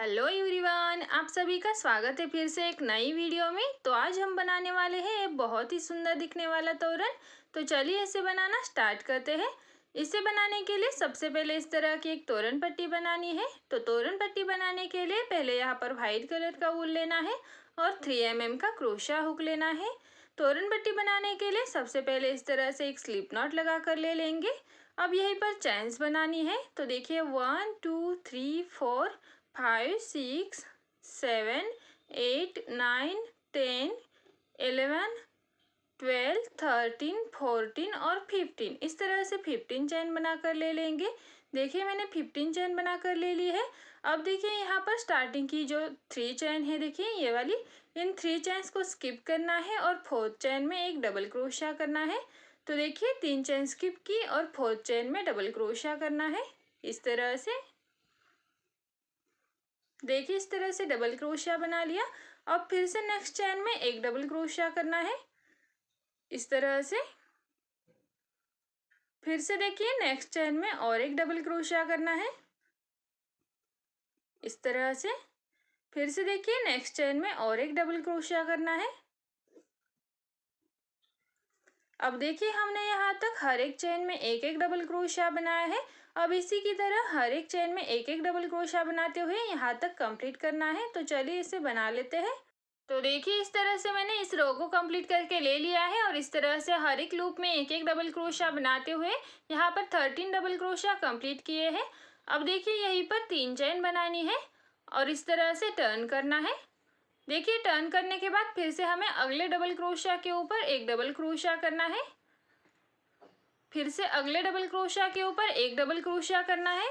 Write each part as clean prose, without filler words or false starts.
Hello everyone, आप सभी का स्वागत है फिर से एक नई वीडियो में। तो आज हम बनाने वाले हैं एक बहुत ही सुंदर दिखने वाला तोरण। तो चलिए इसे बनाना स्टार्ट करते हैं। इसे बनाने के लिए सबसे पहले इस तरह की एक तोरण पट्टी बनानी है। तो तोरण पट्टी बनाने के लिए पहले यहाँ पर वाइट कलर का वूल लेना है और 3 mm का क्रोशा हुक लेना है। तोरण पट्टी बनाने के लिए सबसे पहले इस तरह से एक स्लिप नॉट लगा कर ले लेंगे। अब यहीं पर चैन्स बनानी है। तो देखिए 1 2 3 4 5 6 7 8 9 10 11 12 13 14 और 15, इस तरह से 15 चैन बनाकर ले लेंगे। देखिए मैंने 15 चैन बनाकर ले ली है। अब देखिए यहाँ पर स्टार्टिंग की जो 3 चैन है, देखिए ये वाली, इन 3 चैन्स को स्किप करना है और 4th चैन में एक डबल क्रोशिया करना है। तो देखिए 3 चैन स्किप की और 4th चैन में डबल क्रोशिया करना है इस तरह से। देखिए इस तरह से डबल क्रोशिया बना लिया। अब फिर से नेक्स्ट चैन में एक डबल क्रोशिया करना है इस तरह से। फिर से देखिए नेक्स्ट चैन में और एक डबल क्रोशिया करना है इस तरह से। फिर से देखिए नेक्स्ट चैन में और एक डबल क्रोशिया करना है। अब देखिए हमने यहाँ तक हर एक चैन में एक एक डबल क्रोशिया बनाया है। अब इसी की तरह हर एक चैन में एक एक डबल क्रोशिया बनाते हुए यहाँ तक कंप्लीट करना है। तो चलिए इसे बना लेते हैं। तो देखिए इस तरह से मैंने इस रो को कंप्लीट करके ले लिया है और इस तरह से हर एक लूप में एक एक डबल क्रोशिया बनाते हुए यहाँ पर 13 डबल क्रोशिया कंप्लीट किए हैं। अब देखिए यहीं पर 3 चैन बनानी है और इस तरह से टर्न करना है। देखिए टर्न करने के बाद फिर से हमें अगले डबल क्रोशिया के ऊपर एक डबल क्रोशिया करना है। फिर से अगले डबल क्रोशिया के ऊपर एक डबल क्रोशिया करना है।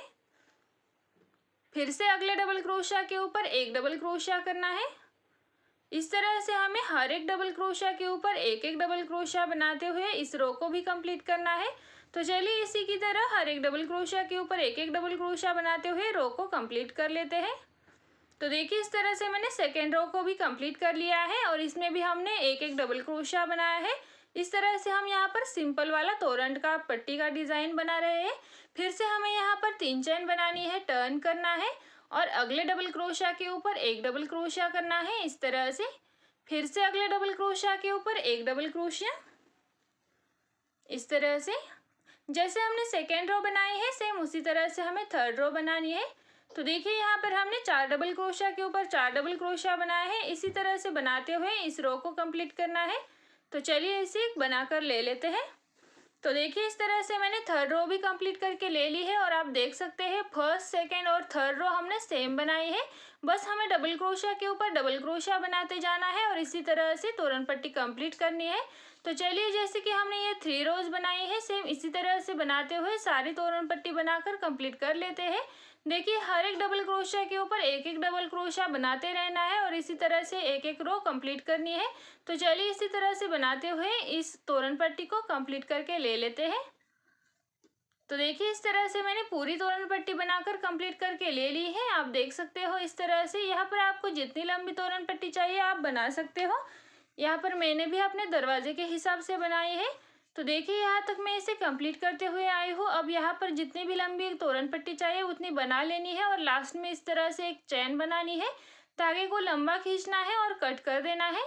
फिर से अगले डबल क्रोशिया के ऊपर एक डबल क्रोशिया करना है। इस तरह से हमें हर एक डबल क्रोशिया के ऊपर एक एक डबल क्रोशिया बनाते हुए इस रो को भी कंप्लीट करना है। तो चलिए इसी की तरह हर एक डबल क्रोशिया के ऊपर एक एक डबल क्रोशिया बनाते हुए रो को कंप्लीट कर लेते हैं। तो देखिए इस तरह से मैंने सेकेंड रो को भी कंप्लीट कर लिया है और इसमें भी हमने एक एक डबल क्रोशिया बनाया है। इस तरह से हम यहाँ पर सिंपल वाला तोरण का पट्टी का डिज़ाइन बना रहे हैं। फिर से हमें यहाँ पर 3 चैन बनानी है, टर्न करना है और अगले डबल क्रोशिया के ऊपर एक डबल क्रोशिया करना है इस तरह से। फिर से अगले डबल क्रोशिया के ऊपर एक डबल क्रोशिया इस तरह से। जैसे हमने सेकेंड रो बनाई है सेम उसी तरह से हमें थर्ड रो बनानी है। तो देखिए यहाँ पर हमने 4 डबल क्रोशिया के ऊपर 4 डबल क्रोशिया बनाया है। इसी तरह से बनाते हुए इस रो को कंप्लीट करना है। तो चलिए इसे बनाकर ले लेते हैं। तो देखिए इस तरह से मैंने थर्ड रो भी कंप्लीट करके ले ली है और आप देख सकते हैं फर्स्ट सेकंड और थर्ड रो हमने सेम बनाई है। बस हमें डबल क्रोशिया के ऊपर डबल क्रोशिया बनाते जाना है और इसी तरह से तोरण पट्टी कंप्लीट करनी है। तो चलिए जैसे कि हमने ये 3 रोज बनाई है सेम इसी तरह से बनाते हुए सारी तोरण पट्टी बनाकर कंप्लीट कर लेते हैं। देखिए हर एक डबल क्रोशिया के ऊपर एक एक डबल क्रोशिया बनाते रहना है और इसी तरह से एक एक रो कंप्लीट करनी है। तो चलिए इसी तरह से बनाते हुए इस तोरण पट्टी को कंप्लीट करके ले लेते हैं। तो देखिए इस तरह से मैंने पूरी तोरण पट्टी बनाकर कंप्लीट करके ले ली है। आप देख सकते हो इस तरह से यहाँ पर आपको जितनी लंबी तोरण पट्टी चाहिए आप बना सकते हो। यहाँ पर मैंने भी अपने दरवाजे के हिसाब से बनाई है। तो देखिए यहाँ तक मैं इसे कंप्लीट करते हुए आई हूँ। अब यहाँ पर जितनी भी लंबी तोरण पट्टी चाहिए उतनी बना लेनी है और लास्ट में इस तरह से एक चैन बनानी है। धागे को लंबा खींचना है और कट कर देना है।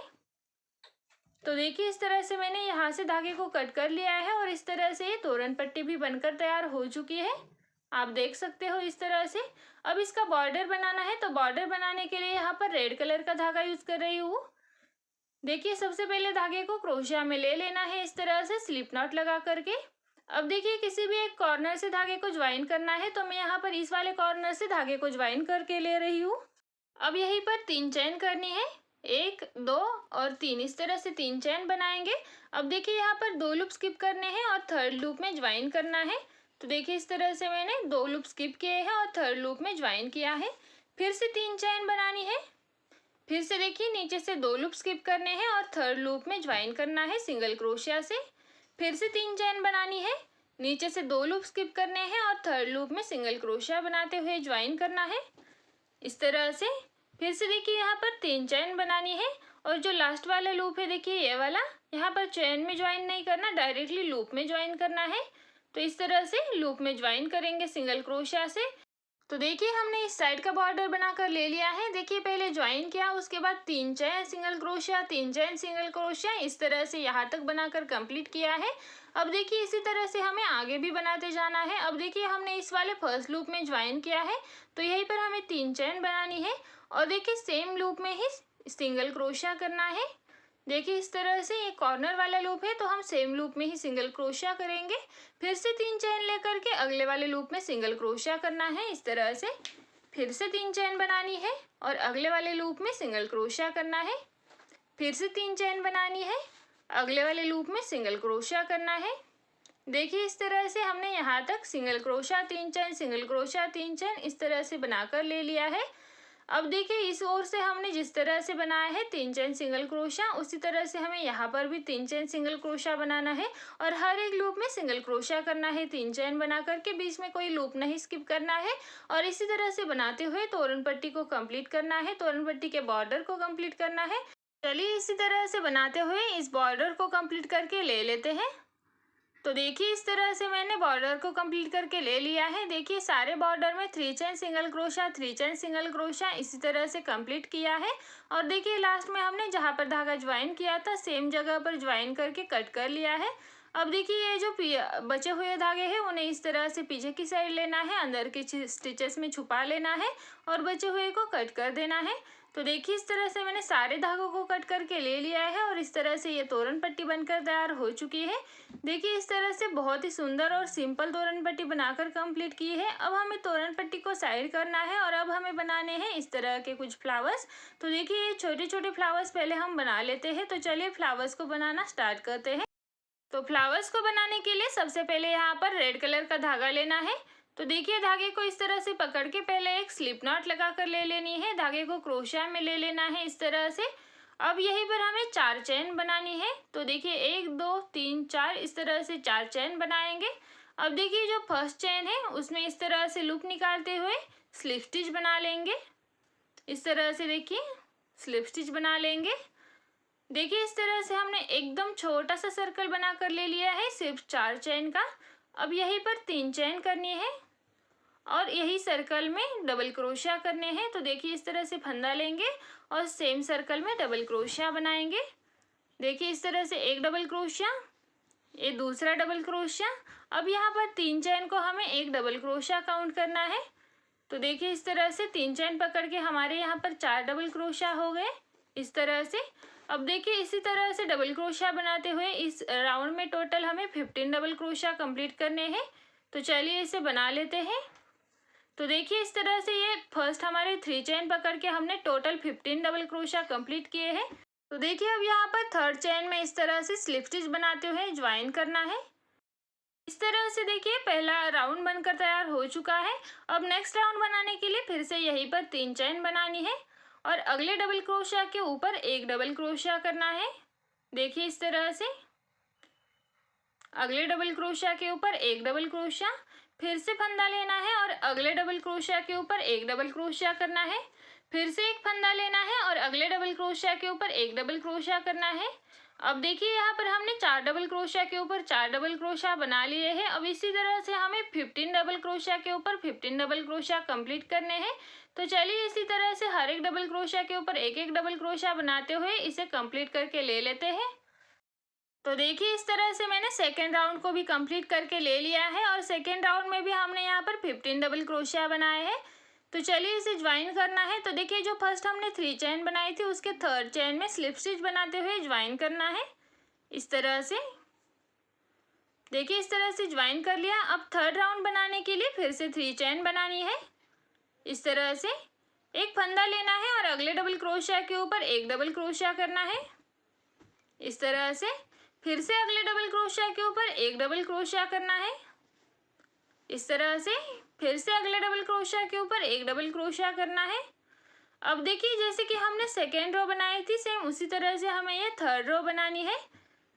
तो देखिए इस तरह से मैंने यहाँ से धागे को कट कर लिया है और इस तरह से ये तोरण पट्टी भी बनकर तैयार हो चुकी है। आप देख सकते हो इस तरह से। अब इसका बॉर्डर बनाना है। तो बॉर्डर बनाने के लिए यहाँ पर रेड कलर का धागा यूज कर रही हूँ। देखिए सबसे पहले धागे को क्रोशिया में ले लेना है इस तरह से स्लिप नॉट लगा करके। अब देखिए किसी भी एक कॉर्नर से धागे को ज्वाइन करना है। तो मैं यहाँ पर इस वाले कॉर्नर से धागे को ज्वाइन करके ले रही हूँ। अब यहीं पर 3 चैन करनी है, 1 2 और 3, इस तरह से 3 चैन बनाएंगे। अब देखिए यहाँ पर 2 लूप स्किप करने हैं और थर्ड लूप में ज्वाइन करना है। तो देखिए इस तरह से मैंने 2 लूप स्किप किए हैं और थर्ड लूप में ज्वाइन किया है। फिर से 3 चैन बनानी है। फिर से देखिए नीचे से 2 लूप स्किप करने हैं और थर्ड लूप में ज्वाइन करना है सिंगल क्रोशिया से। फिर से 3 चैन बनानी है। नीचे से 2 लूप स्किप करने हैं और थर्ड लूप में सिंगल क्रोशिया बनाते हुए ज्वाइन करना है इस तरह से। फिर से देखिए यहाँ पर 3 चैन बनानी है और जो लास्ट वाला लूप है देखिए ये वाला, यहाँ पर चैन में ज्वाइन नहीं करना, डायरेक्टली लूप में ज्वाइन करना है। तो इस तरह से लूप में ज्वाइन करेंगे सिंगल क्रोशिया से। तो देखिए हमने इस साइड का बॉर्डर बनाकर ले लिया है। देखिए पहले ज्वाइन किया, उसके बाद 3 chain single crochet, 3 chain single crochet, इस तरह से यहाँ तक बनाकर कंप्लीट किया है। अब देखिए इसी तरह से हमें आगे भी बनाते जाना है। अब देखिए हमने इस वाले फर्स्ट लूप में ज्वाइन किया है, तो यहीं पर हमें 3 चेन बनानी है और देखिए सेम लूप में ही सिंगल क्रोशिया करना है। देखिए इस तरह से ये कॉर्नर वाला लूप है, तो हम सेम लूप में ही सिंगल क्रोशिया करेंगे। फिर से 3 चेन लेकर के अगले वाले लूप में सिंगल क्रोशिया करना है। इस तरह से फिर से 3 चेन बनानी है और अगले वाले लूप में सिंगल क्रोशिया करना है। फिर से 3 चेन बनानी है, अगले वाले लूप में सिंगल क्रोशिया करना है। देखिए इस तरह से हमने यहाँ तक single crochet 3 chain, single crochet 3 chain इस तरह से बनाकर ले लिया है। अब देखिए इस ओर से हमने जिस तरह से बनाया है 3 चेन सिंगल क्रोशिया, उसी तरह से हमें यहाँ पर भी 3 चेन सिंगल क्रोशिया बनाना है और हर एक लूप में सिंगल क्रोशिया करना है। 3 चेन बना करके बीच में कोई लूप नहीं स्किप करना है और इसी तरह से बनाते हुए तोरण पट्टी को कंप्लीट करना है, तोरण पट्टी के बॉर्डर को कंप्लीट करना है। चलिए इसी तरह से बनाते हुए इस बॉर्डर को कंप्लीट करके ले लेते हैं। तो देखिए इस तरह से मैंने बॉर्डर को कंप्लीट करके ले लिया है। देखिए सारे बॉर्डर में 3 chain single crochet, 3 chain single crochet इसी तरह से कंप्लीट किया है और देखिए लास्ट में हमने जहाँ पर धागा ज्वाइन किया था सेम जगह पर ज्वाइन करके कट कर लिया है। अब देखिए ये जो बचे हुए धागे हैं उन्हें इस तरह से पीछे की साइड लेना है, अंदर के स्टिचेस में छुपा लेना है और बचे हुए को कट कर देना है। तो देखिए इस तरह से मैंने सारे धागों को कट करके ले लिया है और इस तरह से ये तोरण पट्टी बनकर तैयार हो चुकी है। देखिए इस तरह से बहुत ही सुंदर और सिंपल तोरण पट्टी बनाकर कंप्लीट की है। अब हमें तोरण पट्टी को साइड करना है और अब हमें बनाने हैं इस तरह के कुछ फ्लावर्स। तो देखिए ये छोटे छोटे फ्लावर्स पहले हम बना लेते हैं। तो चलिए फ्लावर्स को बनाना स्टार्ट करते हैं। तो फ्लावर्स को बनाने के लिए सबसे पहले यहाँ पर रेड कलर का धागा लेना है। तो देखिए धागे को इस तरह से पकड़ के पहले एक स्लिप नॉट लगा कर ले लेनी है, धागे को क्रोशिया में ले लेना है इस तरह से। अब यहीं पर हमें 4 चेन बनानी है। तो देखिए 1 2 3 4 इस तरह से 4 चेन बनाएंगे। अब देखिए जो फर्स्ट चेन है उसमें इस तरह से लूप निकालते हुए स्लिप स्टिच बना लेंगे। इस तरह से देखिए स्लिप स्टिच बना लेंगे। देखिए इस तरह से हमने एकदम छोटा सा सर्कल बना कर ले लिया है सिर्फ 4 चेन का। अब यहीं पर 3 चेन करनी है और यही सर्कल में डबल क्रोशिया करने हैं। तो देखिए इस तरह से फंदा लेंगे और सेम सर्कल में डबल क्रोशिया बनाएंगे। देखिए इस तरह से एक डबल क्रोशिया, ये दूसरा डबल क्रोशिया। अब यहाँ पर 3 चेन को हमें एक डबल क्रोशिया काउंट करना है। तो देखिए इस तरह से 3 चेन पकड़ के हमारे यहाँ पर 4 डबल क्रोशिया हो गए इस तरह से। अब देखिए इसी तरह से डबल क्रोशिया बनाते हुए इस राउंड में टोटल हमें 15 डबल क्रोशिया कंप्लीट करने हैं। तो चलिए इसे बना लेते हैं। तो देखिए इस तरह से ये फर्स्ट हमारे 3 चेन पकड़ के हमने टोटल 15 डबल क्रोशिया कंप्लीट किए हैं। तो देखिए अब यहाँ पर थर्ड चेन में इस तरह से स्लिप स्टिच बनाते हुए ज्वाइन करना है। इस तरह से देखिए पहला राउंड बनकर तैयार हो चुका है। अब नेक्स्ट राउंड बनाने के लिए फिर से यहीं पर 3 चेन बनानी है और अगले डबल क्रोशिया के ऊपर एक डबल क्रोशिया करना है। देखिए इस तरह से अगले डबल क्रोशिया के ऊपर एक डबल क्रोशिया, फिर से फंदा लेना है और अगले डबल क्रोशिया के ऊपर एक डबल क्रोशिया करना है। फिर से एक फंदा लेना है और अगले डबल क्रोशिया के ऊपर एक डबल क्रोशिया करना है। अब देखिए यहाँ पर हमने 4 डबल क्रोशिया के ऊपर 4 डबल क्रोशिया बना लिए हैं। अब इसी तरह से हमें 15 डबल क्रोशिया के ऊपर 15 डबल क्रोशिया कंप्लीट करने हैं। तो चलिए इसी तरह से हर एक डबल क्रोशिया के ऊपर एक एक डबल क्रोशिया बनाते हुए इसे कंप्लीट करके ले लेते हैं। तो देखिए इस तरह से मैंने सेकेंड राउंड को भी कंप्लीट करके ले लिया है और सेकेंड राउंड में भी हमने यहाँ पर 15 डबल क्रोशिया बनाए हैं। तो चलिए इसे ज्वाइन करना है। तो देखिए जो फर्स्ट हमने 3 चेन बनाई थी उसके थर्ड चेन में स्लिप स्टिच बनाते हुए ज्वाइन करना है इस तरह से। देखिए इस तरह से ज्वाइन कर लिया। अब थर्ड राउंड बनाने के लिए फिर से 3 चेन बनानी है इस तरह से। एक फंदा लेना है और अगले डबल क्रोशिया के ऊपर एक डबल क्रोशिया करना है इस तरह से। फिर से अगले डबल क्रोशिया के ऊपर एक डबल क्रोशिया करना है इस तरह से। फिर से अगले डबल क्रोशिया के ऊपर एक डबल क्रोशिया करना है। अब देखिए जैसे कि हमने सेकेंड रो बनाई थी सेम उसी तरह से हमें ये थर्ड रो बनानी है।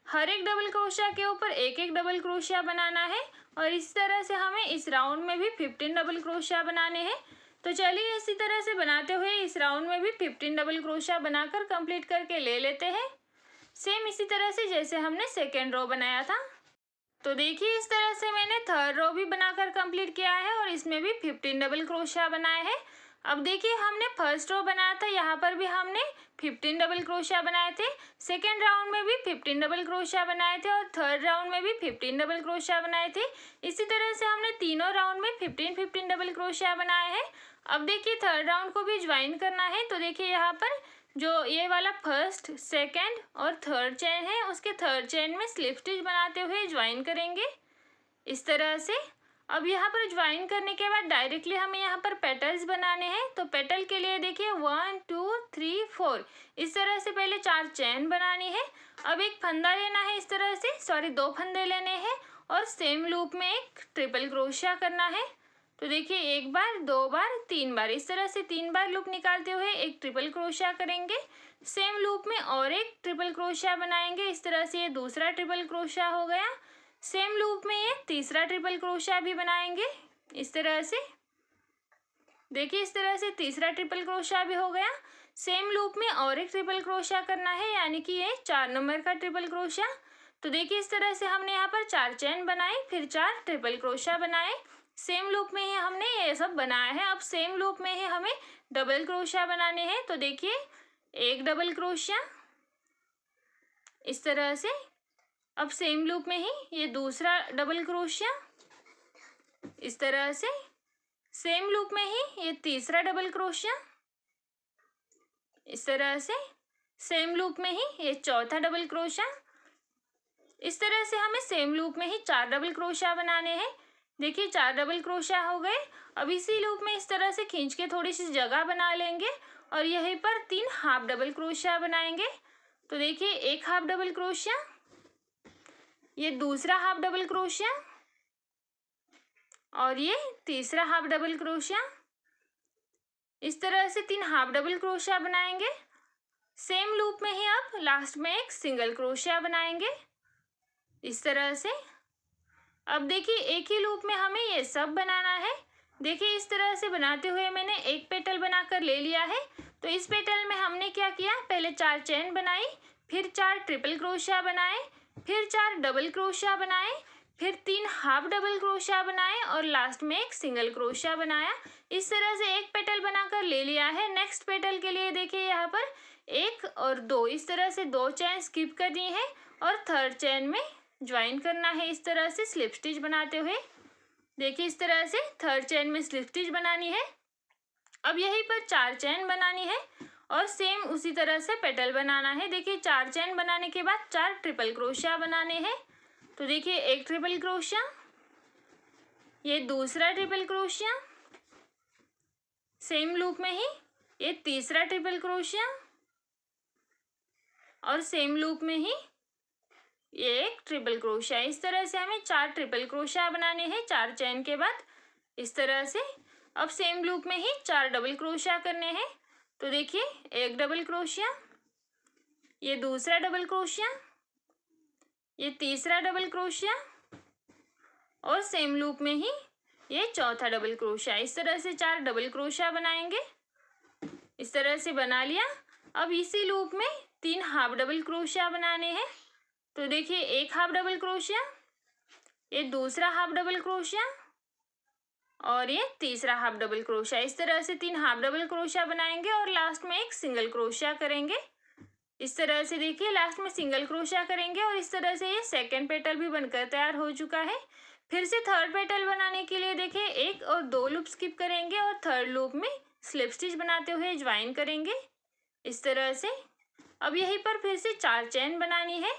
हर एक डबल क्रोशिया के ऊपर एक एक डबल क्रोशिया बनाना है और इस तरह से हमें इस राउंड में भी 15 डबल क्रोशिया बनाने हैं। तो चलिए इसी तरह से बनाते हुए इस राउंड में भी 15 डबल क्रोशिया बनाकर कंप्लीट करके ले लेते हैं, सेम इसी तरह से जैसे हमने सेकेंड रो बनाया था। तो देखिए इस तरह से मैंने थर्ड रो भी बनाकर कंप्लीट किया है और इसमें भी 15 डबल क्रोशिया बनाए हैं। अब देखिए हमने फर्स्ट रो बनाया था, यहाँ पर भी हमने 15 डबल क्रोशिया बनाए थे। सेकेंड राउंड में भी 15 डबल क्रोशिया बनाए थे और थर्ड राउंड में भी 15 डबल क्रोशिया बनाए थे। इसी तरह से हमने तीनों राउंड में 15 डबल क्रोशिया बनाए हैं। अब देखिए थर्ड राउंड को भी ज्वाइन करना है। तो देखिए यहाँ पर जो ये वाला फर्स्ट, सेकेंड और थर्ड चेन है, उसके थर्ड चेन में स्लिप स्टिच बनाते हुए ज्वाइन करेंगे इस तरह से। अब यहाँ पर ज्वाइन करने के बाद डायरेक्टली हमें यहाँ पर पेटल्स बनाने हैं। तो पेटल के लिए देखिए 1 2 3 4 इस तरह से पहले 4 चेन बनानी है। अब एक फंदा लेना है इस तरह से, सॉरी 2 फंदे लेने हैं और सेम लूप में एक ट्रिपल क्रोशिया करना है। तो देखिए एक बार, दो बार, तीन बार, इस तरह से 3 बार लूप निकालते हुए एक ट्रिपल क्रोशिया करेंगे। सेम लूप में और एक ट्रिपल क्रोशिया बनाएंगे इस तरह से, ये दूसरा ट्रिपल क्रोशिया हो गया। सेम लूप में ये तीसरा ट्रिपल क्रोशिया भी बनाएंगे इस तरह से। देखिए इस तरह से तीसरा ट्रिपल क्रोशिया भी हो गया। सेम लूप में और एक ट्रिपल क्रोशिया करना है, यानी कि ये 4 नंबर का ट्रिपल क्रोशिया। तो देखिए इस तरह से हमने यहाँ पर 4 चेन बनाई, फिर 4 ट्रिपल क्रोशिया बनाए। सेम लूप में ही हमने ये सब बनाया है। अब सेम लूप में ही हमें डबल क्रोशिया बनाने हैं। तो देखिए एक डबल क्रोशिया इस तरह से। अब सेम लूप में ही ये दूसरा डबल क्रोशिया इस तरह से। सेम लूप में ही ये तीसरा डबल क्रोशिया इस तरह से। सेम लूप में ही ये चौथा डबल क्रोशिया। इस तरह से हमें सेम लूप में ही 4 डबल क्रोशिया बनाने हैं। देखिए 4 डबल क्रोशिया हो गए। अब इसी लूप में इस तरह से खींच के थोड़ी सी जगह बना लेंगे और यहीं पर 3 हाफ डबल क्रोशिया बनाएंगे। तो देखिए एक हाफ डबल क्रोशिया, ये दूसरा हाफ डबल क्रोशिया और ये तीसरा हाफ डबल क्रोशिया। इस तरह से 3 हाफ डबल क्रोशिया बनाएंगे। सेम लूप में ही अब लास्ट में एक सिंगल क्रोशिया बनाएंगे इस तरह से। अब देखिए एक ही लूप में हमें ये सब बनाना है। देखिए इस तरह से बनाते हुए मैंने एक पेटल बनाकर ले लिया है। तो इस पेटल में हमने क्या किया, पहले 4 चेन बनाई, फिर 4 ट्रिपल क्रोशिया बनाए, फिर 4 डबल क्रोशिया बनाए, फिर 3 हाफ डबल क्रोशिया बनाए और लास्ट में एक सिंगल क्रोशिया बनाया। इस तरह से एक पेटल बनाकर ले लिया है। नेक्स्ट पेटल के लिए देखिए यहाँ पर 1 और 2 इस तरह से 2 चेन स्किप करनी है और थर्ड चेन में ज्वाइन करना है इस तरह से स्लिप स्टिच बनाते हुए। देखिए इस तरह से थर्ड चेन में स्लिप स्टिच बनानी है। अब यहीं पर 4 चेन बनानी है और सेम उसी तरह से पेटल बनाना है। देखिए 4 चेन बनाने के बाद 4 ट्रिपल क्रोशिया बनाने हैं। तो देखिए एक ट्रिपल क्रोशिया, ये दूसरा ट्रिपल क्रोशिया, सेम लूप में ही ये तीसरा ट्रिपल क्रोशिया और सेम लूप में ही ये एक ट्रिपल क्रोशिया। इस तरह से हमें 4 ट्रिपल क्रोशिया बनाने हैं 4 चेन के बाद इस तरह से। अब सेम लूप में ही 4 डबल क्रोशिया करने हैं। तो देखिए एक डबल क्रोशिया, ये दूसरा डबल क्रोशिया, ये तीसरा डबल क्रोशिया और सेम लूप में ही ये चौथा डबल क्रोशिया। इस तरह से 4 डबल क्रोशिया बनाएंगे इस तरह से बना लिया। अब इसी लूप में 3 हाफ डबल क्रोशिया बनाने हैं। तो देखिए एक हाफ डबल क्रोशिया, ये दूसरा हाफ डबल क्रोशिया और ये तीसरा हाफ डबल क्रोशिया। इस तरह से 3 हाफ डबल क्रोशिया बनाएंगे और लास्ट में एक सिंगल क्रोशिया करेंगे इस तरह से। देखिए लास्ट में सिंगल क्रोशिया करेंगे और इस तरह से ये सेकंड पेटल भी बनकर तैयार हो चुका है। फिर से थर्ड पेटल बनाने के लिए देखिए 1 और 2 लूप स्किप करेंगे और थर्ड लूप में स्लिप स्टिच बनाते हुए ज्वाइन करेंगे इस तरह से। अब यहीं पर फिर से 4 चेन बनानी है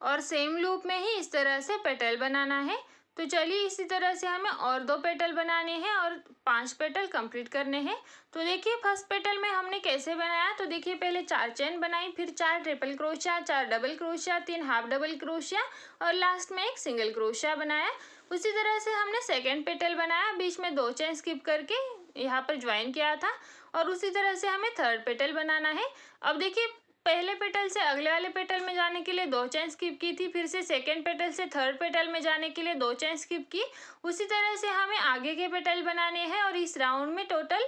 और सेम लूप में ही इस तरह से पेटल बनाना है। तो चलिए इसी तरह से हमें और 2 पेटल बनाने हैं और 5 पेटल कंप्लीट करने हैं। तो देखिए फर्स्ट पेटल में हमने कैसे बनाया, तो देखिए पहले 4 चेन बनाई, फिर 4 triple crochet, 4 double crochet, 3 half double crochet और लास्ट में एक सिंगल क्रोशिया बनाया। उसी तरह से हमने सेकेंड पेटल बनाया, बीच में 2 चेन स्किप करके यहाँ पर ज्वाइन किया था और उसी तरह से हमें थर्ड पेटल बनाना है। अब देखिए पहले पेटल से अगले वाले पेटल में जाने के लिए 2 चेन स्किप की थी, फिर से सेकेंड पेटल से थर्ड पेटल में जाने के लिए 2 चेन स्किप की। उसी तरह से हमें आगे के पेटल बनाने हैं और इस राउंड में टोटल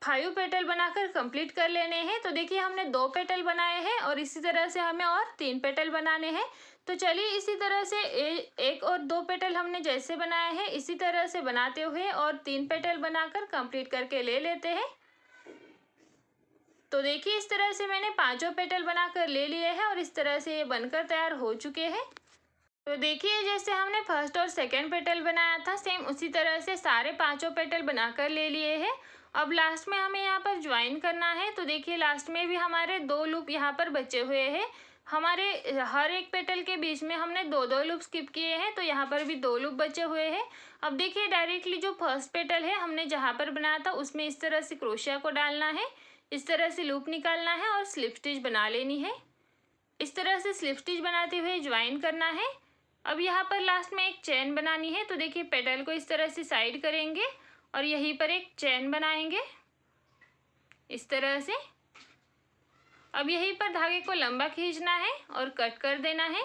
5 पेटल बनाकर कंप्लीट कर लेने हैं। तो देखिए हमने 2 पेटल बनाए हैं और इसी तरह से हमें और 3 पेटल बनाने हैं। तो चलिए इसी तरह से एक और 2 पेटल हमने जैसे बनाए हैं इसी तरह से बनाते हुए और 3 पेटल बनाकर कंप्लीट करके ले लेते हैं। तो देखिए इस तरह से मैंने 5 पेटल बनाकर ले लिए हैं और इस तरह से ये बनकर तैयार हो चुके हैं। तो देखिए जैसे हमने फर्स्ट और सेकंड पेटल बनाया था सेम उसी तरह से सारे 5 पेटल बनाकर ले लिए हैं। अब लास्ट में हमें यहाँ पर ज्वाइन करना है। तो देखिए लास्ट में भी हमारे 2 लूप यहाँ पर बचे हुए हैं। हमारे हर एक पेटल के बीच में हमने 2-2 लूप स्किप किए हैं, तो यहाँ पर भी 2 लूप बचे हुए हैं। अब देखिए डायरेक्टली जो फर्स्ट पेटल है हमने जहाँ पर बनाया था उसमें इस तरह से क्रोशिया को डालना है, इस तरह से लूप निकालना है और स्लिप स्टिच बना लेनी है। इस तरह से स्लिप स्टिच बनाते हुए ज्वाइन करना है। अब यहाँ पर लास्ट में एक चेन बनानी है। तो देखिए पेटल को इस तरह से साइड करेंगे और यहीं पर एक चेन बनाएंगे इस तरह से। अब यहीं पर धागे को लंबा खींचना है और कट कर देना है।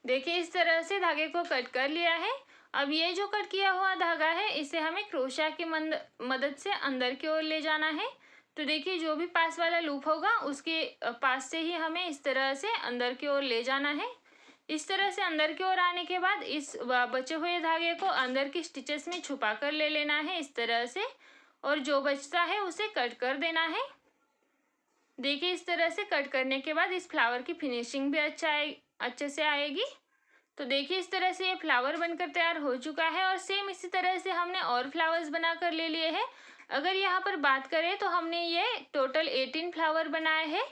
देखिए इस तरह से धागे को कट कर लिया है। अब ये जो कट किया हुआ धागा है इसे हमें क्रोशिया की मदद से अंदर की ओर ले जाना है। तो देखिए जो भी पास वाला लूप होगा उसके पास से ही हमें इस तरह से अंदर की ओर ले जाना है। इस तरह से अंदर की ओर आने के बाद इस बचे हुए धागे को अंदर की स्टिचेस में छुपा कर ले लेना है इस तरह से, और जो बचता है उसे कट कर देना है। देखिए इस तरह से कट करने के बाद इस फ्लावर की फिनिशिंग भी अच्छे से आएगी। तो देखिए इस तरह से ये फ्लावर बनकर तैयार हो चुका है और सेम इसी तरह से हमने और फ्लावर्स बनाकर ले लिए हैं। अगर यहाँ पर बात करें तो हमने ये टोटल 18 फ्लावर बनाए हैं,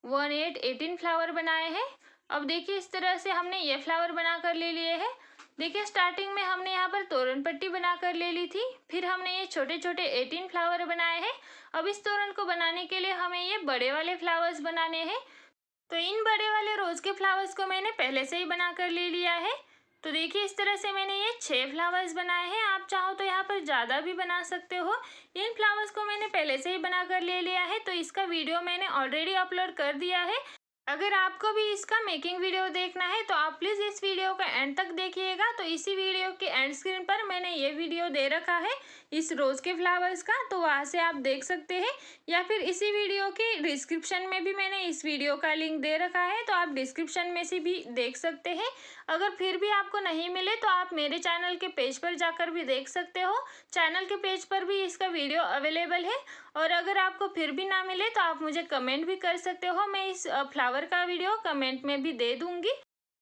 18 फ्लावर बनाए हैं। अब देखिए इस तरह से हमने ये फ्लावर बनाकर ले लिए हैं। देखिए स्टार्टिंग में हमने यहाँ पर तोरण पट्टी बनाकर ले ली थी, फिर हमने ये छोटे छोटे 18 फ्लावर बनाए हैं। अब इस तोरण को बनाने के लिए हमें ये बड़े वाले फ्लावर्स बनाने हैं। तो इन बड़े वाले रोज के फ्लावर्स को मैंने पहले से ही बनाकर ले लिया है। तो देखिए इस तरह से मैंने ये 6 फ्लावर्स बनाए हैं। आप चाहो तो यहाँ पर ज़्यादा भी बना सकते हो। इन फ्लावर्स को मैंने पहले से ही बनाकर ले लिया है, तो इसका वीडियो मैंने ऑलरेडी अपलोड कर दिया है। अगर आपको भी इसका मेकिंग वीडियो देखना है तो आप प्लीज़ इस वीडियो का एंड तक देखिएगा। तो इसी वीडियो के एंड स्क्रीन पर मैंने ये वीडियो दे रखा है इस रोज़ के फ्लावर्स का, तो वहाँ से आप देख सकते हैं, या फिर इसी वीडियो के डिस्क्रिप्शन में भी मैंने इस वीडियो का लिंक दे रखा है, तो आप डिस्क्रिप्शन में से भी देख सकते हैं। अगर फिर भी आपको नहीं मिले तो आप मेरे चैनल के पेज पर जाकर भी देख सकते हो। चैनल के पेज पर भी इसका वीडियो अवेलेबल है। और अगर आपको फिर भी ना मिले तो आप मुझे कमेंट भी कर सकते हो, मैं इस फ्लावर का वीडियो कमेंट में भी दे दूंगी।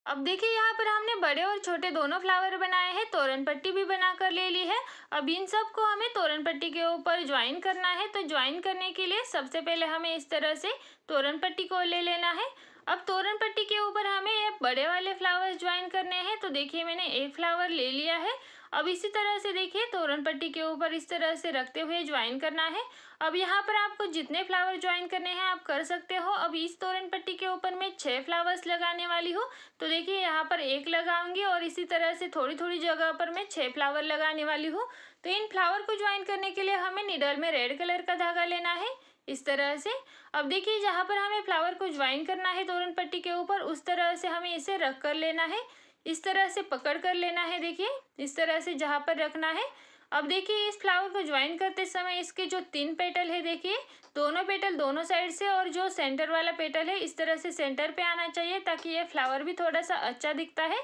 अब देखिए यहाँ पर हमने बड़े और छोटे दोनों फ्लावर बनाए हैं, तोरण पट्टी भी बना कर ले ली है। अब इन सब को हमें तोरण पट्टी के ऊपर ज्वाइन करना है। तो ज्वाइन करने के लिए सबसे पहले हमें इस तरह से तोरण पट्टी को ले लेना है। अब तोरण पट्टी के ऊपर हमें ये बड़े वाले फ्लावर्स ज्वाइन करने हैं। तो देखिए मैंने एक फ्लावर ले लिया है। अब इसी तरह से देखिए तोरण पट्टी के ऊपर इस तरह से रखते हुए ज्वाइन करना है। अब यहाँ पर आपको जितने फ्लावर ज्वाइन करने हैं आप कर सकते हो। अब इस तोरण पट्टी के ऊपर मैं 6 फ्लावर्स लगाने वाली हूँ। तो देखिए यहाँ पर एक लगाऊंगी और इसी तरह से थोड़ी थोड़ी जगह पर मैं 6 फ्लावर लगाने वाली हूँ। तो इन फ्लावर को ज्वाइन करने के लिए हमें निडल में रेड कलर का धागा लेना है इस तरह से। अब देखिए जहाँ पर हमें फ्लावर को ज्वाइन करना है तोरण पट्टी के ऊपर, उस तरह से हमें इसे रख कर लेना है, इस तरह से पकड़ कर लेना है। देखिए इस तरह से जहाँ पर रखना है। अब देखिए इस फ्लावर को ज्वाइन करते समय इसके जो 3 पेटल है, देखिए दोनों पेटल दोनों साइड से, और जो सेंटर वाला पेटल है इस तरह से सेंटर पे आना चाहिए ताकि ये फ्लावर भी थोड़ा सा अच्छा दिखता है।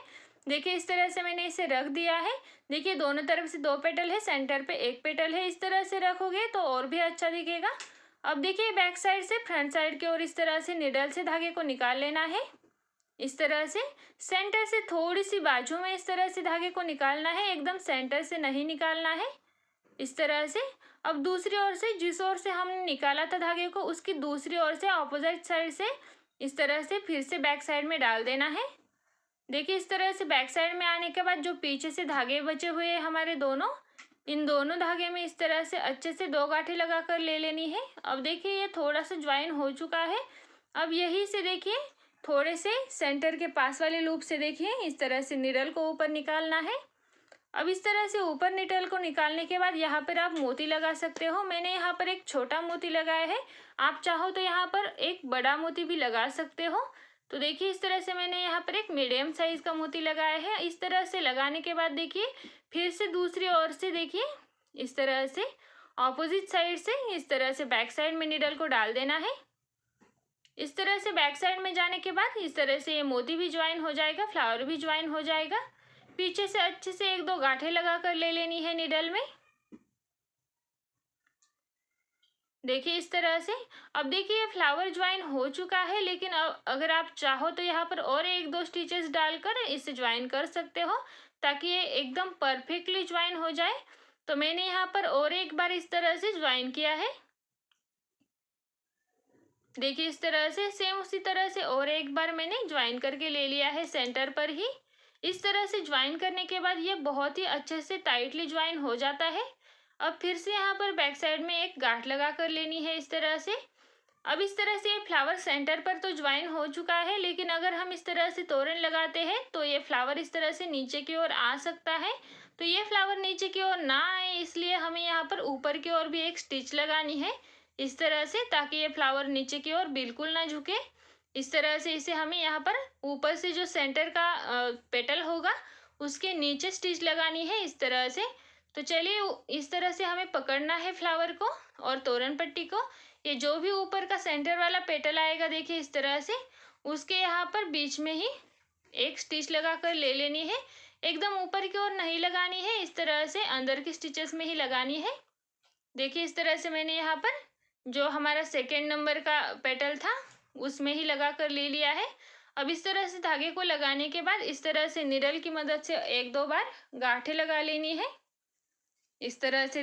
देखिए इस तरह से मैंने इसे रख दिया है। देखिए दोनों तरफ से 2 पेटल है, सेंटर पे एक पेटल है, इस तरह से रखोगे तो और भी अच्छा दिखेगा। अब देखिए बैक साइड से फ्रंट साइड की ओर इस तरह से निडल से धागे को निकाल लेना है इस तरह से। सेंटर से थोड़ी सी बाजू में इस तरह से धागे को निकालना है, एकदम सेंटर से नहीं निकालना है इस तरह से। अब दूसरी ओर से जिस ओर से हमने निकाला था धागे को उसकी दूसरी ओर से ऑपोजिट साइड से इस तरह से फिर से बैक साइड में डाल देना है। देखिए इस तरह से बैक साइड में आने के बाद जो पीछे से धागे बचे हुए हैं हमारे दोनों, इन दोनों धागे में इस तरह से अच्छे से 2 गांठें लगा कर ले लेनी है। अब देखिए ये थोड़ा सा ज्वाइन हो चुका है। अब यही से देखिए थोड़े से सेंटर के पास वाले लूप से देखिए इस तरह से निडल को ऊपर निकालना है। अब इस तरह से ऊपर निडल को निकालने के बाद यहाँ पर आप मोती लगा सकते हो। मैंने यहाँ पर एक छोटा मोती लगाया है, आप चाहो तो यहाँ पर एक बड़ा मोती भी लगा सकते हो। तो देखिए इस तरह से मैंने यहाँ पर एक मीडियम साइज का मोती लगाया है। इस तरह से लगाने के बाद देखिए फिर से दूसरी ओर से देखिए इस तरह से ऑपोजिट साइड से इस तरह से बैक साइड में निडल को डाल देना है। इस तरह से बैक साइड में जाने के बाद इस तरह से ये मोती भी ज्वाइन हो जाएगा, फ्लावर भी ज्वाइन हो जाएगा। पीछे से अच्छे से 1-2 गांठें लगा कर ले लेनी है निडल में। देखिए इस तरह से। अब देखिए ये फ्लावर ज्वाइन हो चुका है, लेकिन अगर आप चाहो तो यहाँ पर और 1-2 स्टिचेस डालकर इसे ज्वाइन कर सकते हो, ताकि ये एकदम परफेक्टली ज्वाइन हो जाए। तो मैंने यहाँ पर और एक बार इस तरह से ज्वाइन किया है। देखिए इस तरह से सेम उसी तरह से और एक बार मैंने ज्वाइन करके ले लिया है सेंटर पर ही। इस तरह से ज्वाइन करने के बाद ये बहुत ही अच्छे से टाइटली ज्वाइन हो जाता है। अब फिर से यहाँ पर बैक साइड में एक गांठ लगा कर लेनी है इस तरह से। अब इस तरह से ये फ्लावर सेंटर पर तो ज्वाइन हो चुका है, लेकिन अगर हम इस तरह से तोरण लगाते हैं तो ये फ्लावर इस तरह से नीचे की ओर आ सकता है। तो ये फ्लावर नीचे की ओर ना आए, इसलिए हमें यहाँ पर ऊपर की ओर भी एक स्टिच लगानी है इस तरह से, ताकि ये फ्लावर नीचे की ओर बिल्कुल ना झुके। इस तरह से इसे हमें यहाँ पर ऊपर से जो सेंटर का पेटल होगा उसके नीचे स्टिच लगानी है इस तरह से। तो चलिए इस तरह से हमें पकड़ना है फ्लावर को और तोरण पट्टी को। ये जो भी ऊपर का सेंटर वाला पेटल आएगा देखिए इस तरह से, उसके यहाँ पर बीच में ही एक स्टिच लगा कर ले लेनी है। एकदम ऊपर की ओर नहीं लगानी है, इस तरह से अंदर की स्टिचेस में ही लगानी है। देखिए इस तरह से मैंने यहाँ पर जो हमारा सेकेंड नंबर का पेटल था उसमें ही लगा कर ले लिया है। अब इस तरह से धागे को लगाने के बाद इस तरह से निडल की मदद से 1-2 बार गांठें लगा लेनी है इस तरह से।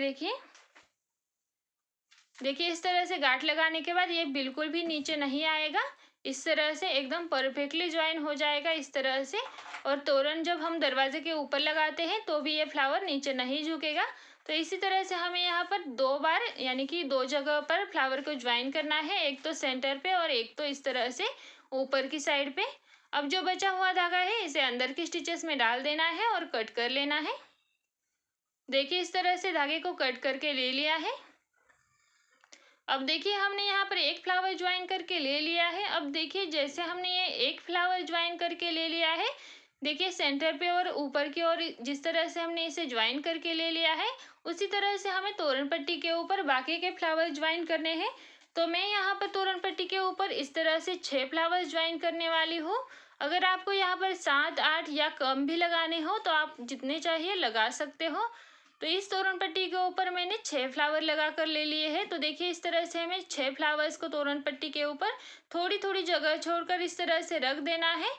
देखिए इस तरह से गांठ लगाने के बाद ये बिल्कुल भी नीचे नहीं आएगा, इस तरह से एकदम परफेक्टली ज्वाइन हो जाएगा इस तरह से। और तोरण जब हम दरवाजे के ऊपर लगाते हैं तो भी ये फ्लावर नीचे नहीं झुकेगा। तो इसी तरह से हमें यहाँ पर 2 बार यानी कि 2 जगह पर फ्लावर को ज्वाइन करना है, एक तो सेंटर पे और एक तो इस तरह से ऊपर की साइड पे। अब जो बचा हुआ धागा है इसे अंदर की स्टिचेस में डाल देना है और कट कर लेना है। देखिए इस तरह से धागे को कट करके ले लिया है। अब देखिए हमने यहाँ पर एक फ्लावर ज्वाइन करके ले लिया है। अब देखिए जैसे हमने ये एक फ्लावर ज्वाइन करके ले लिया है, देखिए सेंटर पे और ऊपर की ओर जिस तरह से हमने इसे ज्वाइन करके ले लिया है, उसी तरह से हमें तोरण पट्टी के ऊपर बाकी के फ्लावर ज्वाइन करने हैं। तो मैं यहाँ पर तोरण पट्टी के ऊपर इस तरह से 6 फ्लावर ज्वाइन करने वाली हूँ। अगर आपको यहाँ पर 7-8 या कम भी लगाने हो तो आप जितने चाहिए लगा सकते हो। तो इस तोरण पट्टी के ऊपर मैंने 6 फ्लावर लगा कर ले लिए हैं। तो देखिए इस तरह से हमें 6 फ्लावर्स को तोरण पट्टी के ऊपर थोड़ी थोड़ी जगह छोड़कर इस तरह से रख देना है।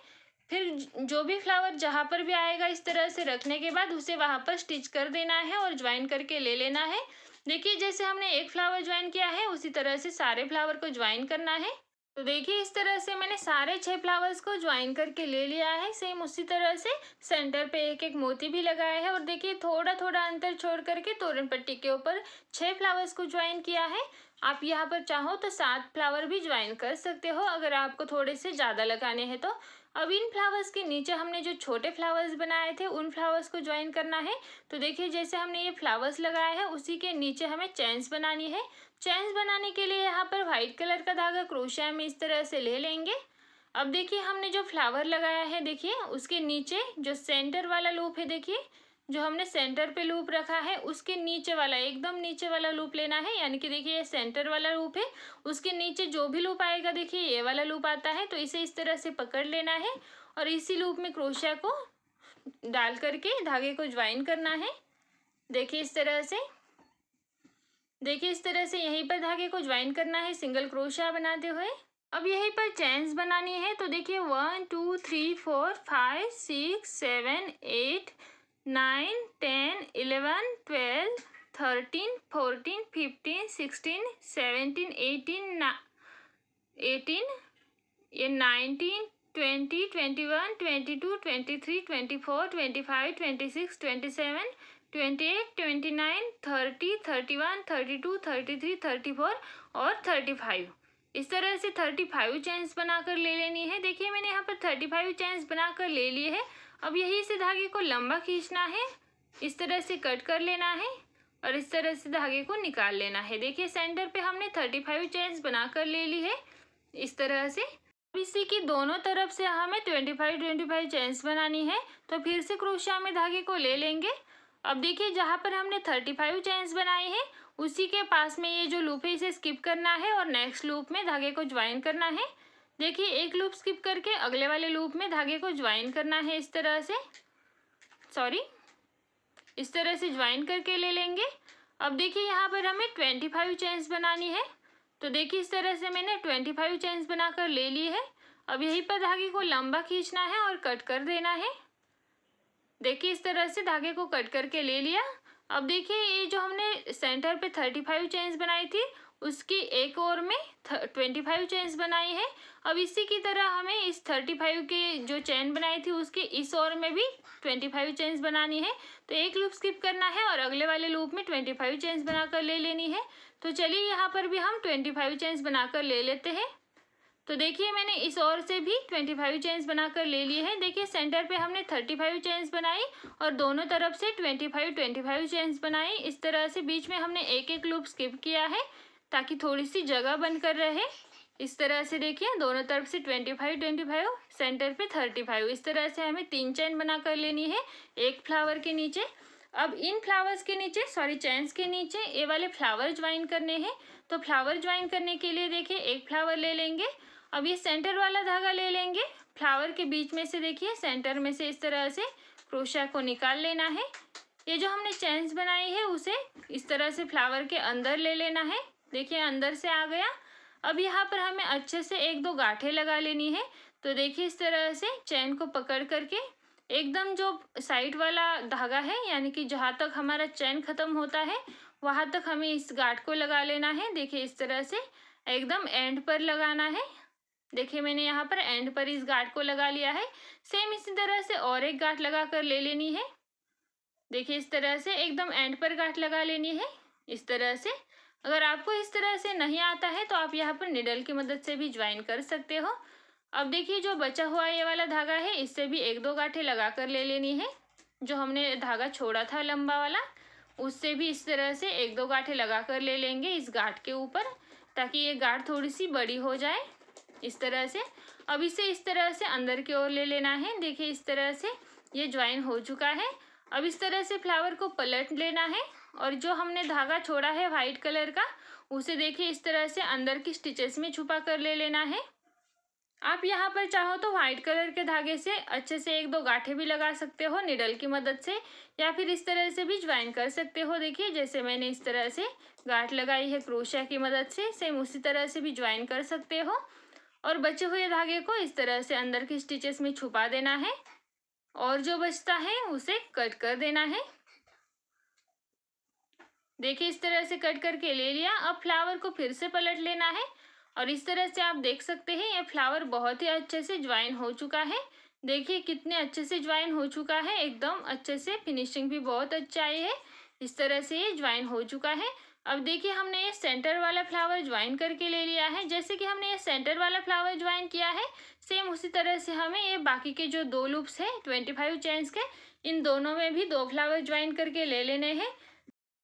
फिर जो भी फ्लावर जहाँ पर भी आएगा इस तरह से रखने के बाद उसे वहाँ पर स्टिच कर देना है और ज्वाइन करके ले लेना है। देखिए जैसे हमने एक फ्लावर ज्वाइन किया है उसी तरह से सारे फ्लावर को ज्वाइन करना है। तो देखिए इस तरह से मैंने सारे 6 फ्लावर्स को ज्वाइन करके ले लिया है। सेम उसी तरह से सेंटर पे एक एक मोती भी लगाया है और देखिए थोड़ा थोड़ा अंतर छोड़ करके तोरण पट्टी के ऊपर 6 फ्लावर्स को ज्वाइन किया है। आप यहाँ पर चाहो तो 7 फ्लावर भी ज्वाइन कर सकते हो अगर आपको थोड़े से ज़्यादा लगाने हैं तो। अब इन फ्लावर्स के नीचे हमने जो छोटे फ्लावर्स बनाए थे उन फ्लावर्स को ज्वाइन करना है। तो देखिए जैसे हमने ये फ्लावर्स लगाए हैं उसी के नीचे हमें चेन्स बनानी है। चेन्स बनाने के लिए यहाँ पर व्हाइट कलर का धागा क्रोशिया में इस तरह से ले लेंगे। अब देखिए हमने जो फ्लावर लगाया है देखिए उसके नीचे जो सेंटर वाला लूप है, देखिए जो हमने सेंटर पे लूप रखा है उसके नीचे वाला एकदम नीचे वाला लूप लेना है। यानी कि देखिए ये सेंटर वाला लूप है, उसके नीचे जो भी लूप आएगा देखिए ये वाला लूप आता है। तो इसे इस तरह से पकड़ लेना है और इसी लूप में क्रोशिया को डाल करके धागे को ज्वाइन करना है। देखिए इस तरह से, देखिए इस तरह से यहीं पर धागे को ज्वाइन करना है सिंगल क्रोशिया बनाते हुए। अब यहीं पर चेन्स बनानी है। तो देखिए 1 2 3 4 5 6 7 8 9 10 11 12 13 14 15 16 17 18 ये 19 20 21 22 23 24 25 26 27 28 29 30 31 32 33 34 और 35। इस तरह से 35 चेन्स बनाकर ले लेनी है। देखिए मैंने यहाँ पर 35 चेन्स बनाकर ले लिए है। अब यही से धागे को लंबा खींचना है, इस तरह से कट कर लेना है और इस तरह से धागे को निकाल लेना है। देखिए सेंटर पे हमने 35 चेन्स बनाकर ले ली है इस तरह से। इसी की दोनों तरफ से हमें 25 चेन्स बनानी है। तो फिर से क्रोशिया में धागे को ले लेंगे अब देखिए जहाँ पर हमने 35 चेन्स बनाए हैं उसी के पास में ये जो लूप है इसे स्किप करना है और नेक्स्ट लूप में धागे को ज्वाइन करना है। देखिए एक लूप स्किप करके अगले वाले लूप में धागे को ज्वाइन करना है इस तरह से, इस तरह से ज्वाइन करके ले लेंगे। अब देखिए यहाँ पर हमें 25 चेन्स बनानी है, तो देखिए इस तरह से मैंने 25 चेन्स बनाकर ले ली है। अब यहीं पर धागे को लंबा खींचना है और कट कर देना है। देखिए इस तरह से धागे को कट करके ले लिया। अब देखिए ये जो हमने सेंटर पे 35 चेन्स बनाई थी उसकी एक और में 25 चेन्स बनाई है। अब इसी की तरह हमें इस 35 के जो चेन बनाई थी उसके इस और में भी 25 चेन्स बनानी है। तो एक लूप स्किप करना है और अगले वाले लूप में 25 चेन्स बनाकर ले लेनी है। तो चलिए यहाँ पर भी हम 25 चेन्स बनाकर ले लेते हैं। तो देखिए मैंने इस ओर से भी 25 चेन्स बनाकर ले लिए हैं। देखिए सेंटर पे हमने 35 चेन्स बनाई और दोनों तरफ से 25 चेन्स बनाई। इस तरह से बीच में हमने एक एक लूप स्किप किया है ताकि थोड़ी सी जगह बनकर रहे। इस तरह से देखिए दोनों तरफ से 25 सेंटर पे 35। इस तरह से हमें 3 चेन बनाकर लेनी है एक फ्लावर के नीचे। अब इन फ्लावर्स के नीचे चेन्स के नीचे ये वाले फ्लावर ज्वाइन करने हैं। तो फ्लावर ज्वाइन करने के लिए देखिए एक फ्लावर ले लेंगे। अब ये सेंटर वाला धागा ले लेंगे, फ्लावर के बीच में से देखिए सेंटर में से इस तरह से क्रोशा को निकाल लेना है। ये जो हमने चेन्स बनाई है उसे इस तरह से फ्लावर के अंदर ले लेना है। देखिए अंदर से आ गया। अब यहाँ पर हमें अच्छे से एक दो गांठें लगा लेनी है। तो देखिए इस तरह से चेन को पकड़ करके एकदम जो साइड वाला धागा है यानी कि जहाँ तक हमारा चेन खत्म होता है वहाँ तक हमें इस गांठ को लगा लेना है। देखिए इस तरह से एकदम एंड पर लगाना है। देखिए मैंने यहाँ पर एंड पर इस गांठ को लगा लिया है। सेम इसी तरह से और एक गांठ लगा कर ले लेनी है। देखिए इस तरह से एकदम एंड पर गांठ लगा लेनी है इस तरह से। अगर आपको इस तरह से नहीं आता है तो आप यहाँ पर निडल की मदद से भी ज्वाइन कर सकते हो। अब देखिए जो बचा हुआ ये वाला धागा है इससे भी एक दो गांठें लगा कर ले लेनी है। जो हमने धागा छोड़ा था लंबा वाला उससे भी इस तरह से एक दो गांठें लगा कर ले लेंगे इस गांठ के ऊपर, ताकि ये गांठ थोड़ी सी बड़ी हो जाए इस तरह से। अब इसे इस तरह से अंदर की ओर ले लेना है। देखिए इस तरह से ये ज्वाइन हो चुका है। अब इस तरह से फ्लावर को पलट लेना है और जो हमने धागा छोड़ा है वाइट कलर का उसे देखिए इस तरह से अंदर की स्टिचेस में छुपा कर ले लेना है। आप यहाँ पर चाहो तो व्हाइट कलर के धागे से अच्छे से एक दो गांठें भी लगा सकते हो निडल की मदद से, या फिर इस तरह से भी ज्वाइन कर सकते हो। देखिए जैसे मैंने इस तरह से गांठ लगाई है क्रोशिया की मदद से, सेम उसी तरह से भी ज्वाइन कर सकते हो। और बचे हुए धागे को इस तरह से अंदर की स्टिचेस में छुपा देना है और जो बचता है उसे कट कर देना है। देखिए इस तरह से कट करके ले लिया। अब फ्लावर को फिर से पलट लेना है और इस तरह से आप देख सकते हैं ये फ्लावर बहुत ही अच्छे से ज्वाइन हो चुका है। देखिए कितने अच्छे से ज्वाइन हो चुका है, एकदम अच्छे से, फिनिशिंग भी बहुत अच्छा आई है। इस तरह से ये ज्वाइन हो चुका है। अब देखिए हमने ये सेंटर वाला फ्लावर ज्वाइन करके ले लिया है। जैसे कि हमने ये सेंटर वाला फ्लावर ज्वाइन किया है सेम उसी तरह से हमें ये बाकी के जो दो लूप्स है 25 चेन्स के, इन दोनों में भी दो फ्लावर ज्वाइन करके ले लेने हैं।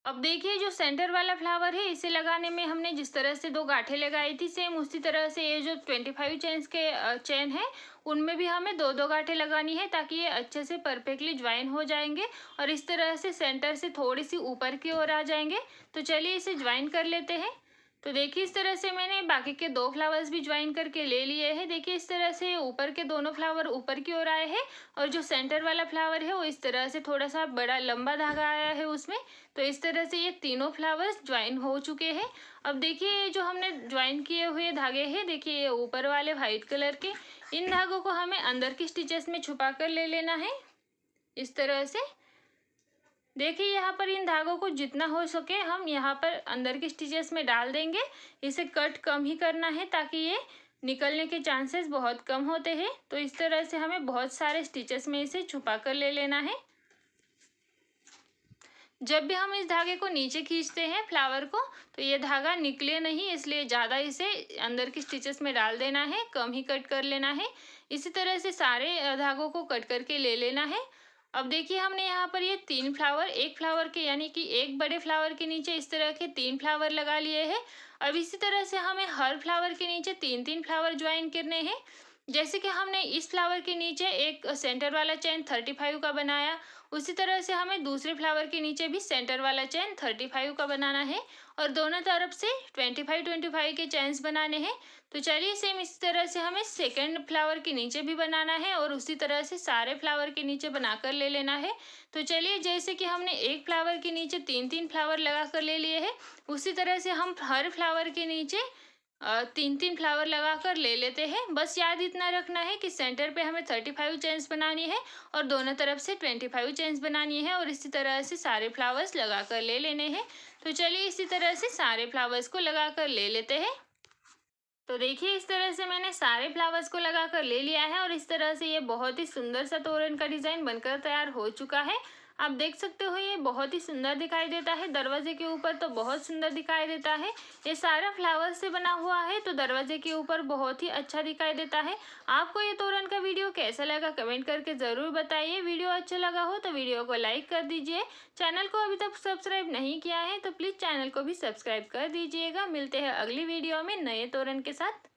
अब देखिए जो सेंटर वाला फ्लावर है इसे लगाने में हमने जिस तरह से दो गांठें लगाई थी सेम उसी तरह से ये जो 25 चेन्स के चेन है उनमें भी हमें दो दो गांठें लगानी है ताकि ये अच्छे से परफेक्टली ज्वाइन हो जाएंगे और इस तरह से सेंटर से थोड़ी सी ऊपर की ओर आ जाएंगे। तो चलिए इसे ज्वाइन कर लेते हैं। तो देखिए इस तरह से मैंने बाकी के दो फ्लावर्स भी ज्वाइन करके ले लिए हैं। देखिए इस तरह से ऊपर के दोनों फ्लावर ऊपर की ओर आए हैं और जो सेंटर वाला फ्लावर है वो इस तरह से थोड़ा सा बड़ा लंबा धागा आया है उसमें। तो इस तरह से ये तीनों फ्लावर्स ज्वाइन हो चुके हैं। अब देखिए ये जो हमने ज्वाइन किए हुए धागे हैं, देखिए ये ऊपर वाले वाइट कलर के, इन धागों को हमें अंदर की स्टिचेस में छुपा कर ले लेना है इस तरह से। देखिए यहाँ पर इन धागों को जितना हो सके हम यहाँ पर अंदर के स्टिचेस में डाल देंगे। इसे कट कम ही करना है ताकि ये निकलने के चांसेस बहुत कम होते हैं। तो इस तरह से हमें बहुत सारे स्टिचेस में इसे छुपा कर ले लेना है। जब भी हम इस धागे को नीचे खींचते हैं फ्लावर को तो ये धागा निकले नहीं, इसलिए ज़्यादा इसे अंदर की स्टिचेस में डाल देना है, कम ही कट कर लेना है। इसी तरह से सारे धागों को कट करके ले लेना है। अब देखिए हमने यहाँ पर ये तीन फ्लावर, एक फ्लावर के यानी कि एक बड़े फ्लावर के नीचे इस तरह के तीन फ्लावर लगा लिए हैं। अब इसी तरह से हमें हर फ्लावर के नीचे तीन तीन फ्लावर ज्वाइन करने हैं। जैसे कि हमने इस फ्लावर के नीचे एक सेंटर वाला चेन 35 का बनाया, उसी तरह से हमें दूसरे फ्लावर के नीचे भी सेंटर वाला चेन 35 का बनाना है और दोनों तरफ से 25-25 के चेन्स बनाने हैं। तो चलिए सेम इसी तरह से हमें सेकंड फ्लावर के नीचे भी बनाना है और उसी तरह से सारे फ्लावर के नीचे बनाकर ले लेना है। तो चलिए जैसे कि हमने एक फ्लावर के नीचे 3-3 फ्लावर लगा कर ले लिए हैं, उसी तरह से हम हर फ्लावर के नीचे 3-3 फ्लावर लगा कर ले लेते हैं। बस याद इतना रखना है कि सेंटर पे हमें 35 चेन्स बनानी है और दोनों तरफ से 25 चेन्स बनानी है और इसी तरह से सारे फ्लावर्स लगा कर ले लेने हैं। तो चलिए इसी तरह से सारे फ्लावर्स को लगा कर ले लेते हैं। तो देखिए इस तरह से मैंने सारे फ्लावर्स को लगा कर ले लिया है और इस तरह से ये बहुत ही सुंदर सा तोरण का डिज़ाइन बनकर तैयार हो चुका है। आप देख सकते हो ये बहुत ही सुंदर दिखाई देता है, दरवाजे के ऊपर तो बहुत सुंदर दिखाई देता है। ये सारा फ्लावर से बना हुआ है तो दरवाजे के ऊपर बहुत ही अच्छा दिखाई देता है। आपको ये तोरण का वीडियो कैसा लगा कमेंट करके ज़रूर बताइए। वीडियो अच्छा लगा हो तो वीडियो को लाइक कर दीजिए। चैनल को अभी तक सब्सक्राइब नहीं किया है तो प्लीज़ चैनल को भी सब्सक्राइब कर दीजिएगा। मिलते हैं अगली वीडियो में नए तोरण के साथ।